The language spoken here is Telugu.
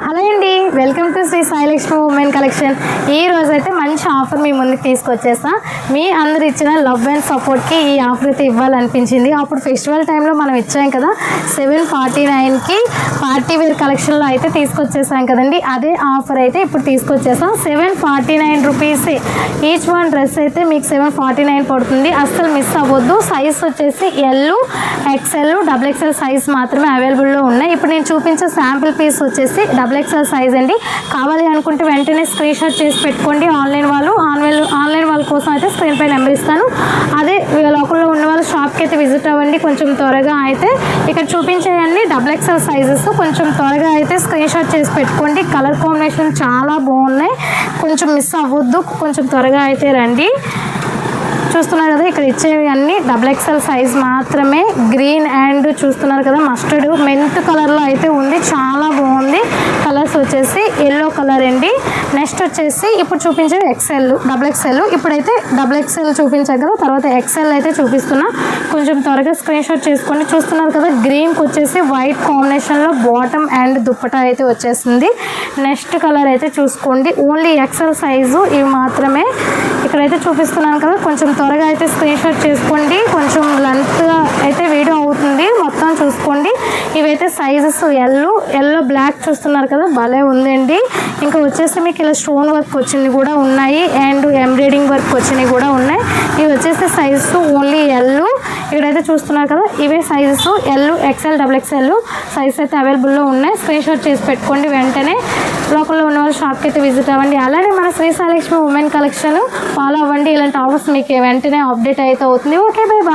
హలో అండి, welcome to Sri Sai Lakshmi women collection. ఈ రోజైతే మంచి ఆఫర్ మీ ముందుకు తీసుకొచ్చేసా. మీ అందరు ఇచ్చిన లవ్ అండ్ సపోర్ట్కి ఈ ఆఫర్ అయితే ఇవ్వాలనిపించింది. అప్పుడు ఫెస్టివల్ టైంలో మనం ఇచ్చాం కదా, 749కి పార్టీ వేర్ కలెక్షన్లో అయితే తీసుకొచ్చేసాం కదండి. అదే ఆఫర్ అయితే ఇప్పుడు తీసుకొచ్చేసాం. 749 రూపీసే ఈచ్ వన్ డ్రెస్ అయితే మీకు 749 పడుతుంది. అస్సలు మిస్ అవ్వద్దు. సైజ్ వచ్చేసి ఎల్, ఎక్స్ఎల్, XXL సైజ్ మాత్రమే అవైలబుల్లో ఉన్నాయి. ఇప్పుడు నేను చూపించే శాంపిల్ పీస్ వచ్చేసి XXL సైజ్ అండి. కావాలి అనుకుంటే వెంటనే స్క్రీన్ షాట్ చేసి పెట్టుకోండి. ఆన్లైన్ వాళ్ళ కోసం అయితే స్క్రీన్ పై నెంబర్ ఇస్తాను. అదే లోకల్లో ఉన్న వాళ్ళు షాప్కి అయితే విజిట్ అవ్వండి. కొంచెం త్వరగా అయితే ఇక్కడ చూపించేవన్నీ XXL సైజెస్. కొంచెం త్వరగా అయితే స్క్రీన్ షాట్ చేసి పెట్టుకోండి. కలర్ కాంబినేషన్ చాలా బాగున్నాయి. కొంచెం మిస్ అవ్వద్దు. కొంచెం త్వరగా అయితే రండి. చూస్తున్నారు కదా, ఇక్కడ ఇచ్చేవి అన్నీ XXL సైజ్ మాత్రమే. గ్రీన్ అండ్ చూస్తున్నారు కదా, మస్టర్డ్ మెంత్ కలర్లో అయితే ఉంది. చాలా బాగుంది. కలర్స్ వచ్చేసి ఎల్లో కలర్ అండి. నెక్స్ట్ వచ్చేసి ఇప్పుడు చూపించేది XXL. ఇప్పుడైతే XXL చూపించాను కదా, తర్వాత XL అయితే చూపిస్తున్నా. కొంచెం త్వరగా స్క్రీన్ షాట్ చేసుకోండి. చూస్తున్నారు కదా, గ్రీన్కి వచ్చేసి వైట్ కాంబినేషన్లో బాటమ్ అండ్ దుప్పటా అయితే వచ్చేసింది. నెక్స్ట్ కలర్ అయితే చూసుకోండి. ఓన్లీ XL సైజు ఇవి మాత్రమే ఇక్కడైతే చూపిస్తున్నాను కదా. కొంచెం త్వరగా అయితే స్క్రీన్ షాట్ చేసుకోండి. కొంచెం లెంత్గా అయితే వీడియో అవుతుంది, మొత్తం చూసుకోండి. ఇవైతే సైజెస్ ఎల్లో బ్లాక్ చూస్తున్నారు కదా, భలే ఉందండి. ఇంకా వచ్చేసి మీకు ఇలా స్టోన్ వర్క్ వచ్చినవి కూడా ఉన్నాయి అండ్ ఎంబ్రాయిడింగ్ వర్క్ వచ్చినవి కూడా ఉన్నాయి. ఇవి వచ్చేసి సైజెస్ ఓన్లీ ఎల్. ఇక్కడైతే చూస్తున్నారు కదా, ఇవే sizes L, XL, XXL size అయితే అవైలబుల్లో ఉన్నాయి. స్క్రీన్ షాట్ చేసి పెట్టుకోండి. వెంటనే లోకల్లో ఉన్న వాళ్ళు షాప్కి అయితే విజిట్ అవ్వండి. అలానే మన Sri Sai Lakshmi women collection follow అవ్వండి. ఇలాంటి ఆఫర్స్ మీకు వెంటనే అప్డేట్ అయితే అవుతుంది. Okay, bye bye.